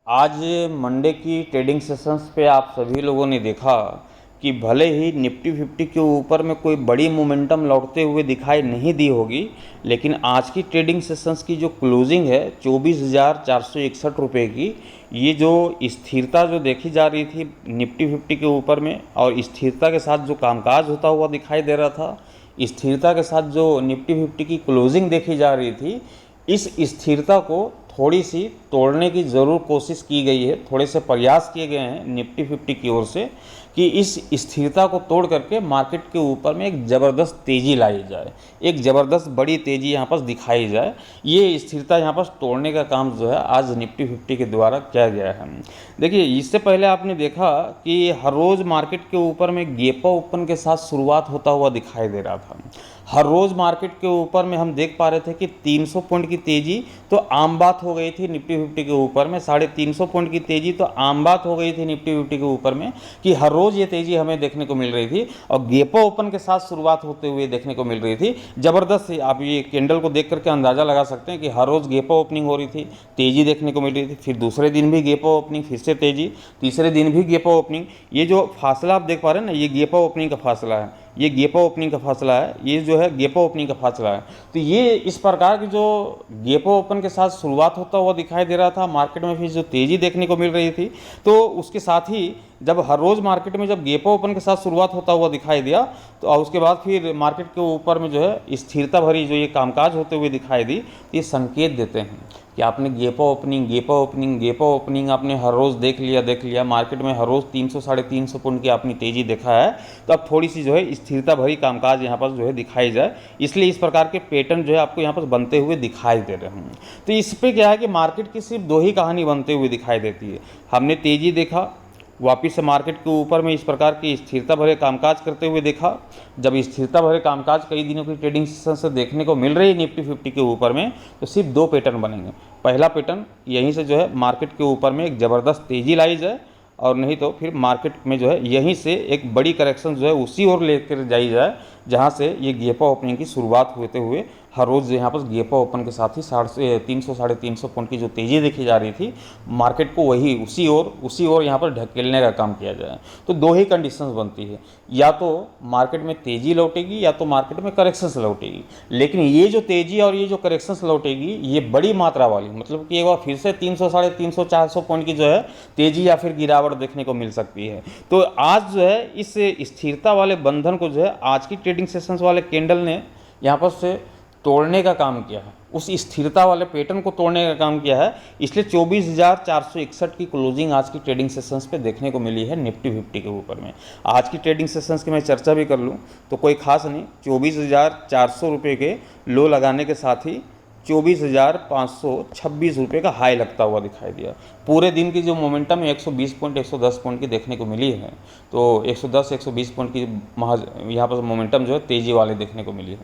आज मंडे की trading sessions पे आप सभी लोगों ने देखा कि भले ही निफ्टी 50 के ऊपर में कोई बड़ी मोमेंटम लौटते हुए दिखाई नहीं दी होगी, लेकिन आज की ट्रेडिंग सेशंस की जो क्लोजिंग है 24,461 रुपये की, ये जो स्थिरता जो देखी जा रही थी निफ्टी 50 के ऊपर में, और स्थिरता के साथ जो कामकाज होता हुआ दिखाई दे रहा था, स्थिरता के साथ जो निफ्टी 50 की क्लोजिंग देखी जा रही थी, इस स्थिरता को थोड़ी सी तोड़ने की ज़रूर कोशिश की गई है। थोड़े से प्रयास किए गए हैं निफ्टी 50 की ओर से कि इस स्थिरता को तोड़ करके मार्केट के ऊपर में एक ज़बरदस्त तेज़ी लाई जाए, एक ज़बरदस्त बड़ी तेज़ी यहाँ पर दिखाई जाए। ये स्थिरता यहाँ पर तोड़ने का काम जो है आज निफ्टी 50 के द्वारा किया गया है। देखिए, इससे पहले आपने देखा कि हर रोज़ मार्केट के ऊपर में गैप ओपन के साथ शुरुआत होता हुआ दिखाई दे रहा था। हर रोज़ मार्केट के ऊपर में हम देख पा रहे थे कि 300 पॉइंट की तेज़ी तो आम बात हो गई थी निफ्टी 50 के ऊपर में, 350 पॉइंट की तेज़ी तो आम बात हो गई थी निफ्टी 50 के ऊपर में कि हर रोज़ ये तेज़ी हमें देखने को मिल रही थी और गैप ओपन के साथ शुरुआत होते हुए देखने को मिल रही थी। ज़बरदस्त, आप ये कैंडल को देख करके अंदाज़ा लगा सकते हैं कि हर रोज़ गैप ओपनिंग हो रही थी, तेज़ी देखने को मिल रही थी। फिर दूसरे दिन भी गैप ओपनिंग, फिर से तेज़ी, तीसरे दिन भी गैप ओपनिंग। ये जो फासला आप देख पा रहे हैं ना, ये गैप ओपनिंग का फासला है, ये गैप ओपनिंग का फासला है, ये जो है गैप ओपनिंग का फासला है। तो ये इस प्रकार की जो गैप ओपन के साथ शुरुआत होता हुआ दिखाई दे रहा था मार्केट में, फिर जो तेज़ी देखने को मिल रही थी, तो उसके साथ ही जब हर रोज़ मार्केट में जब गैप ओपन के साथ शुरुआत होता हुआ दिखाई दिया, तो उसके बाद फिर मार्केट के ऊपर में जो है स्थिरता भरी जो ये कामकाज होते हुए दिखाई दी, ये संकेत देते हैं कि आपने गैप ओपनिंग आपने हर रोज़ देख लिया मार्केट में हर रोज़ 300 350 पॉइंट की आपने तेज़ी देखा है। तो अब थोड़ी सी जो है स्थिरता भरी कामकाज यहाँ पर जो है दिखाई जाए, इसलिए इस प्रकार के पैटर्न जो है आपको यहाँ पर बनते हुए दिखाई दे रहे हैं। तो इस पर क्या है कि मार्केट की सिर्फ दो ही कहानी बनते हुए दिखाई देती है। हमने तेज़ी देखा, वापिस से मार्केट के ऊपर में इस प्रकार की स्थिरता भरे कामकाज करते हुए देखा। जब स्थिरता भरे कामकाज कई दिनों की ट्रेडिंग सेशन से देखने को मिल रही है निफ्टी 50 के ऊपर में, तो सिर्फ दो पैटर्न बनेंगे। पहला पैटर्न यहीं से जो है मार्केट के ऊपर में एक ज़बरदस्त तेज़ी लाई जाए, और नहीं तो फिर मार्केट में जो है यहीं से एक बड़ी करेक्शन जो है उसी ओर लेकर जाई जाए जहाँ से ये गैप ओपनिंग की शुरुआत होते हुए हर रोज़ यहाँ पर गैप ओपन के साथ ही 350 350 पॉइंट की जो तेज़ी देखी जा रही थी मार्केट को, वही उसी ओर यहाँ पर ढकेलने का काम किया जाए। तो दो ही कंडीशंस बनती है, या तो मार्केट में तेज़ी लौटेगी या तो मार्केट में करेक्शंस लौटेगी। लेकिन ये जो तेज़ी और ये जो करेक्शंस लौटेगी ये बड़ी मात्रा वाली, मतलब कि एक बार फिर से 300 350 400 पॉइंट की जो है तेज़ी या फिर गिरावट देखने को मिल सकती है। तो आज जो है इस स्थिरता वाले बंधन को जो है आज की ट्रेडिंग सेशंस वाले कैंडल ने यहाँ पर से तोड़ने का काम किया है, उस स्थिरता वाले पैटर्न को तोड़ने का काम किया है। इसलिए 24,461 की क्लोजिंग आज की ट्रेडिंग सेशंस पे देखने को मिली है निफ्टी 50 के ऊपर में। आज की ट्रेडिंग सेशंस की मैं चर्चा भी कर लूँ तो कोई खास नहीं, 24,400 रुपये के लो लगाने के साथ ही 24,526 रुपये का हाई लगता हुआ दिखाई दिया। पूरे दिन की जो मोमेंटम है 120 पॉइंट 110 पॉइंट की देखने को मिली है, तो 110 120 पॉइंट की यहाँ पर मोमेंटम जो है तेज़ी वाले देखने को मिली है।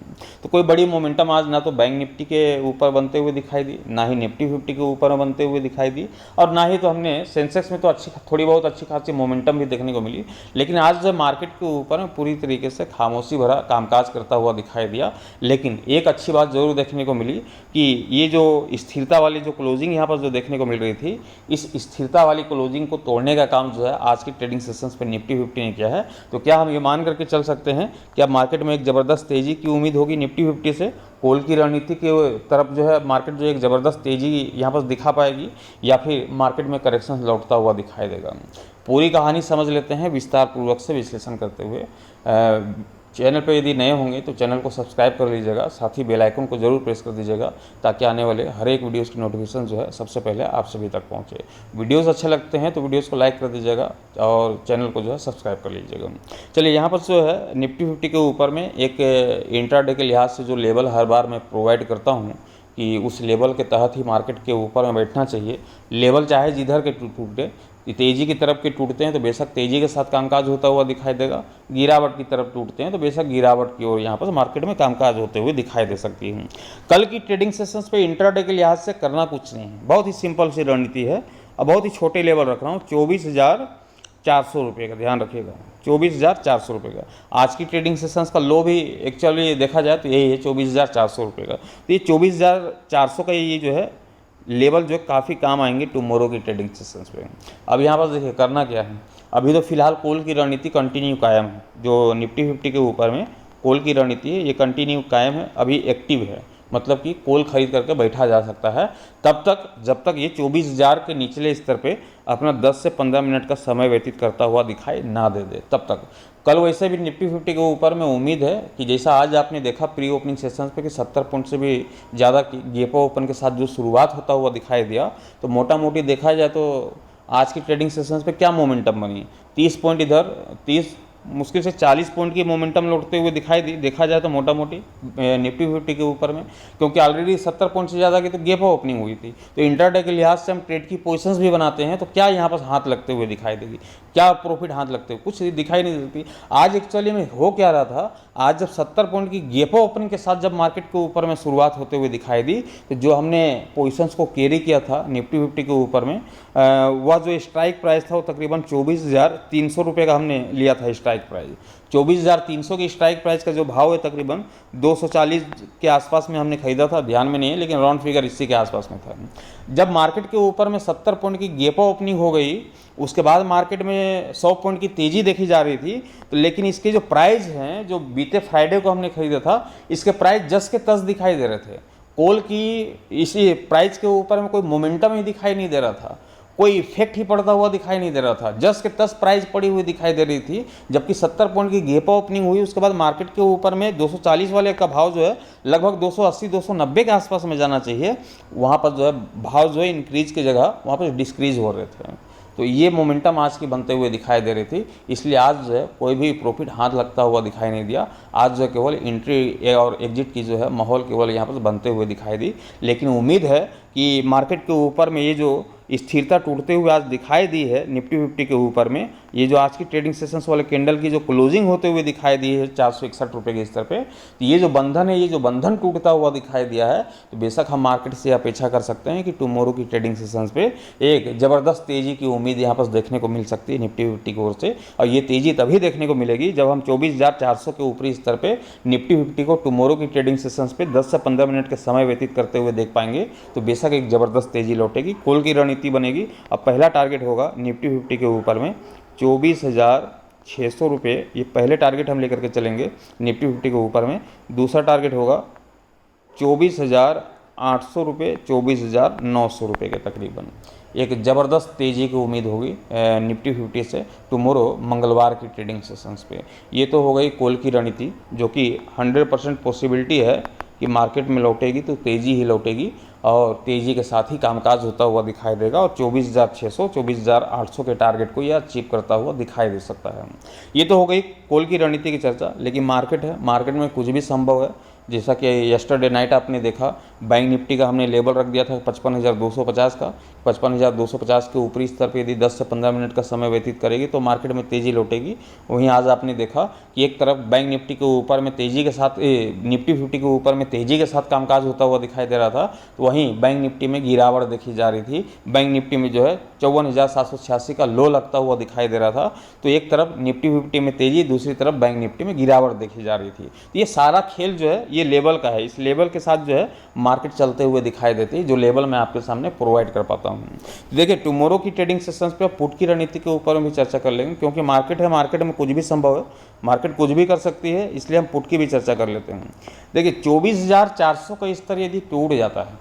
तो कोई बड़ी मोमेंटम आज ना तो बैंक निफ्टी के ऊपर बनते हुए दिखाई दी, ना ही निफ्टी 50 के ऊपर बनते हुए दिखाई दी, और ना ही तो हमने सेंसेक्स में तो थोड़ी बहुत अच्छी खासी मोमेंटम भी देखने को मिली। लेकिन आज जो मार्केट के ऊपर में पूरी तरीके से खामोशी भरा कामकाज करता हुआ दिखाई दिया। लेकिन एक अच्छी बात ज़रूर देखने को मिली कि ये जो स्थिरता वाली जो क्लोजिंग यहाँ पर जो देखने को मिल रही थी, इस स्थिरता वाली क्लोजिंग को तोड़ने का काम जो है आज की ट्रेडिंग सेशंस पे निफ्टी 50 ने किया है। तो क्या हम ये मान करके चल सकते हैं कि अब मार्केट में एक ज़बरदस्त तेज़ी की उम्मीद होगी निफ्टी 50 से? कॉल की रणनीति के तरफ जो है मार्केट जो एक ज़बरदस्त तेज़ी यहाँ पर दिखा पाएगी, या फिर मार्केट में करेक्शन लौटता हुआ दिखाई देगा? पूरी कहानी समझ लेते हैं विस्तार पूर्वक से विश्लेषण करते हुए। चैनल पर यदि नए होंगे तो चैनल को सब्सक्राइब कर लीजिएगा, साथ ही बेल आइकन को जरूर प्रेस कर दीजिएगा ताकि आने वाले हर एक वीडियोस की नोटिफिकेशन जो है सबसे पहले आप सभी तक पहुंचे। वीडियोस अच्छे लगते हैं तो वीडियोस को लाइक कर दीजिएगा और चैनल को जो है सब्सक्राइब कर लीजिएगा। चलिए, यहाँ पर जो है निफ्टी 50 के ऊपर में एक इंट्राडे के लिहाज से जो लेवल हर बार मैं प्रोवाइड करता हूँ कि उस लेवल के तहत ही मार्केट के ऊपर में बैठना चाहिए। लेवल चाहे जिधर के टूटे, तेज़ी की तरफ के टूटते हैं तो बेशक तेज़ी के साथ कामकाज होता हुआ दिखाई देगा, गिरावट की तरफ टूटते हैं तो बेशक गिरावट की ओर यहाँ पर मार्केट में कामकाज होते हुए दिखाई दे सकती है। कल की ट्रेडिंग सेशंस पे इंट्राडे के लिहाज से करना कुछ नहीं है, बहुत ही सिंपल सी रणनीति है और बहुत ही छोटे लेवल रख रहा हूँ, 24,400 रुपये का ध्यान रखिएगा, 24,400 रुपये का। आज की ट्रेडिंग सेशंस का लो भी एक्चुअली देखा जाए तो यही है 24,400 रुपये का। तो ये 24,400 का ये जो है लेवल जो काफ़ी काम आएंगे टुमारो की ट्रेडिंग सेशंस पे। अब यहाँ पर देखिए करना क्या है, अभी तो फिलहाल कॉल की रणनीति कंटिन्यू कायम है, जो निफ्टी 50 के ऊपर में कॉल की रणनीति है ये कंटिन्यू कायम है, अभी एक्टिव है, मतलब कि कॉल खरीद करके बैठा जा सकता है तब तक जब तक ये 24,000 के निचले स्तर पे अपना 10 से 15 मिनट का समय व्यतीत करता हुआ दिखाई ना दे तब तक। कल वैसे भी निफ्टी 50 के ऊपर में उम्मीद है कि जैसा आज आपने देखा प्री ओपनिंग सेशंस पे कि 70 पॉइंट से भी ज़्यादा गैप ओपन के साथ जो शुरुआत होता हुआ दिखाई दिया, तो मोटा मोटी देखा जाए तो आज की ट्रेडिंग सेशंस पे क्या मोमेंटम बनी, 30 पॉइंट इधर, 30 मुश्किल से 40 पॉइंट की मोमेंटम लौटते हुए दिखाई दी, देखा जाए तो मोटा मोटी निफ्टी 50 के ऊपर में, क्योंकि ऑलरेडी 70 पॉइंट से ज़्यादा की तो गैप ओपनिंग हुई थी। तो इंटरडे के लिहाज से हम ट्रेड की पोजीशंस भी बनाते हैं तो क्या यहाँ पर हाथ लगते हुए दिखाई देगी, क्या प्रॉफिट हाथ लगते हुए, कुछ दिखाई नहीं देती। आज एक्चुअली में हो क्या रहा था, आज जब 70 पॉइंट की गैप ओपनिंग के साथ जब मार्केट के ऊपर में शुरुआत होते हुए दिखाई दी, तो जो हमने पोजीशंस को कैरी किया था निफ्टी 50 के ऊपर में, वह जो स्ट्राइक प्राइस था वो तकरीबन 24,300 रुपये का हमने लिया था स्ट्राइक प्राइस। 24,300 की स्ट्राइक प्राइस का जो भाव है तकरीबन 240 के आसपास में हमने खरीदा था, ध्यान में नहीं है लेकिन राउंड फिगर इसी के आसपास में था। जब मार्केट के ऊपर में 70 पॉइंट की गैप ओपनिंग हो गई, उसके बाद मार्केट में 100 पॉइंट की तेज़ी देखी जा रही थी, तो लेकिन इसके जो प्राइस हैं, जो बीते फ्राइडे को हमने खरीदा था, इसके प्राइस जस के तस दिखाई दे रहे थे। कॉल की इसी प्राइस के ऊपर में कोई मोमेंटम ही दिखाई नहीं दे रहा था, कोई इफेक्ट ही पड़ता हुआ दिखाई नहीं दे रहा था, जस्ट के तस प्राइस पड़ी हुई दिखाई दे रही थी। जबकि 70 पॉइंट की गैप ओपनिंग हुई, उसके बाद मार्केट के ऊपर में 240 वाले का भाव जो है लगभग 280-290 के आसपास में जाना चाहिए, वहाँ पर जो है भाव जो है इंक्रीज की जगह वहाँ पर डिस्क्रीज हो रहे थे। तो ये मोमेंटम आज की बनते हुए दिखाई दे रही थी, इसलिए आज जो है कोई भी प्रॉफिट हाथ लगता हुआ दिखाई नहीं दिया। आज जो है केवल एंट्री और एग्जिट की जो है माहौल केवल यहाँ पर बनते हुए दिखाई दी। लेकिन उम्मीद है कि मार्केट के ऊपर में ये जो स्थिरता टूटते हुए आज दिखाई दी है निफ्टी 50 के ऊपर में, ये जो आज की ट्रेडिंग सेशंस वाले कैंडल की जो क्लोजिंग होते हुए दिखाई दी है 461 रुपये के स्तर पे, तो ये जो बंधन है, ये जो बंधन टूटता हुआ दिखाई दिया है, तो बेशक हम मार्केट से अपेक्षा कर सकते हैं कि टुमारो की ट्रेडिंग सेशंस पे एक ज़बरदस्त तेज़ी की उम्मीद यहाँ पर देखने को मिल सकती है निफ्टी 50 की ओर से। और ये तेज़ी तभी देखने को मिलेगी जब हम 24,400 के ऊपरी स्तर पर निफ्टी 50 को टुमारो की ट्रेडिंग सेशंस पे 10 से 15 मिनट के समय व्यतीत करते हुए देख पाएंगे, तो बेशक एक ज़बरदस्त तेज़ी लौटेगी, कॉल की रणनीति बनेगी। अब पहला टारगेट होगा निफ्टी 50 के ऊपर में 24,600 रुपये, ये पहले टारगेट हम लेकर के चलेंगे निफ्टी 50 के ऊपर में। दूसरा टारगेट होगा 24,800 रुपये, 24,900 रुपये के तकरीबन। एक ज़बरदस्त तेज़ी की उम्मीद होगी निफ्टी 50 से टुमारो मंगलवार की ट्रेडिंग सेशंस पे। ये तो हो गई कॉल की रणनीति, जो कि 100% पॉसिबिलिटी है कि मार्केट में लौटेगी तो तेज़ी ही लौटेगी और तेज़ी के साथ ही कामकाज होता हुआ दिखाई देगा, और 24,600, 24,800 के टारगेट को यह अचीव करता हुआ दिखाई दे सकता है। ये तो हो गई कॉल की रणनीति की चर्चा। लेकिन मार्केट है, मार्केट में कुछ भी संभव है। जैसा कि यस्टरडे नाइट आपने देखा, बैंक निफ्टी का हमने लेवल रख दिया था 55,250 का। 55,250 के ऊपरी स्तर पे यदि 10 से 15 मिनट का समय व्यतीत करेगी तो मार्केट में तेज़ी लौटेगी। वहीं आज आपने देखा कि एक तरफ बैंक निफ्टी के ऊपर में तेज़ी के साथ निफ्टी 50 के ऊपर में तेज़ी के साथ कामकाज होता हुआ दिखाई दे रहा था, तो वहीं बैंक निफ्टी में गिरावट देखी जा रही थी। बैंक निफ्टी में जो है 54,786 का लो लगता हुआ दिखाई दे रहा था। तो एक तरफ निफ्टी 50 में तेज़ी, दूसरी तरफ बैंक निफ्टी में गिरावट देखी जा रही थी। तो ये सारा खेल जो है ये लेवल का है, इस लेवल के साथ जो है मार्केट चलते हुए दिखाई देती है, जो लेवल मैं आपके सामने प्रोवाइड कर पाता हूँ। देखिए टुमारो की ट्रेडिंग सेशंस पे पुट की रणनीति के ऊपर भी चर्चा कर लेंगे, क्योंकि मार्केट है, मार्केट में कुछ भी संभव है, मार्केट कुछ भी कर सकती है, इसलिए हम पुट की भी चर्चा कर लेते हैं। देखिए 24,400 का स्तर यदि टूट जाता है,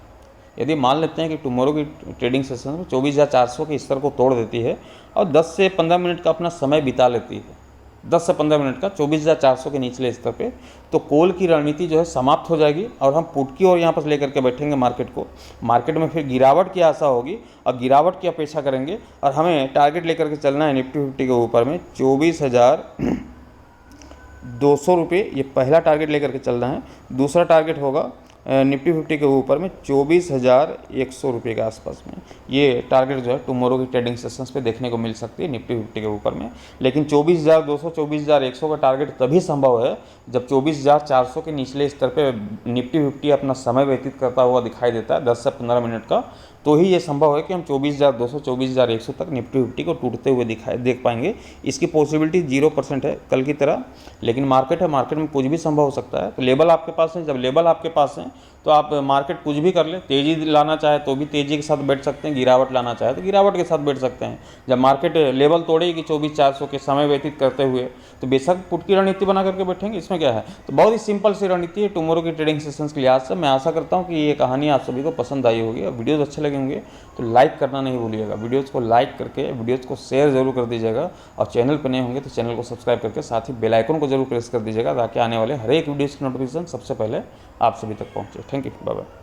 यदि मान लेते हैं कि टुमारो की ट्रेडिंग सेशन में 24,400 के स्तर को तोड़ देती है और 10 से 15 मिनट का अपना समय बिता लेती है, 10 से 15 मिनट का 24,400 के निचले स्तर पे, तो कॉल की रणनीति जो है समाप्त हो जाएगी और हम पुट की ओर यहाँ पर लेकर के बैठेंगे मार्केट को। मार्केट में फिर गिरावट की आशा होगी और गिरावट की अपेक्षा करेंगे, और हमें टारगेट लेकर के चलना है निफ्टी 50 के ऊपर में 24,200 रुपये, ये पहला टारगेट लेकर के चलना है। दूसरा टारगेट होगा निफ्टी 50 के ऊपर में 24,100 रुपये के आसपास में। ये टारगेट जो है टुमारो की ट्रेडिंग सेशंस पे देखने को मिल सकती है निफ्टी 50 के ऊपर में। लेकिन 24,200, 24,100 का टारगेट तभी संभव है जब 24,400 के निचले स्तर पे निफ्टी 50 अपना समय व्यतीत करता हुआ दिखाई देता है 10 से 15 मिनट का, तो ही ये संभव है कि हम 24,200, 24,100 तक निफ्टी 50 को टूटते हुए देख पाएंगे। इसकी पॉसिबिलिटी 0% है कल की तरह, लेकिन मार्केट है, मार्केट में कुछ भी संभव हो सकता है। तो लेवल आपके पास है, जब लेवल आपके पास है तो आप मार्केट कुछ भी कर ले, तेज़ी लाना चाहे तो भी तेज़ी के साथ बैठ सकते हैं, गिरावट लाना चाहे तो गिरावट के साथ बैठ सकते हैं। जब मार्केट लेवल तोड़ेगी 24,400 के समय व्यतीत करते हुए, तो बेशक पुट की रणनीति बना करके बैठेंगे, इसमें क्या है। तो बहुत ही सिंपल सी रणनीति है टुमारो की ट्रेडिंग सेशंस के लिहाज से। मैं आशा करता हूँ कि ये कहानी आप सभी को पसंद आई होगी, और वीडियोज़ अच्छे लगे होंगे तो लाइक करना नहीं भूलिएगा। वीडियोज़ को लाइक करके वीडियोज़ को शेयर जरूर कर दीजिएगा, और चैनल पर नए होंगे तो चैनल को सब्सक्राइब करके साथ ही बेल आइकन को जरूर प्रेस कर दीजिएगा, ताकि आने वाले हर एक वीडियोज़ की नोटिफिकेशन सबसे पहले आप सभी तक पहुँचे। Thank you, bye bye.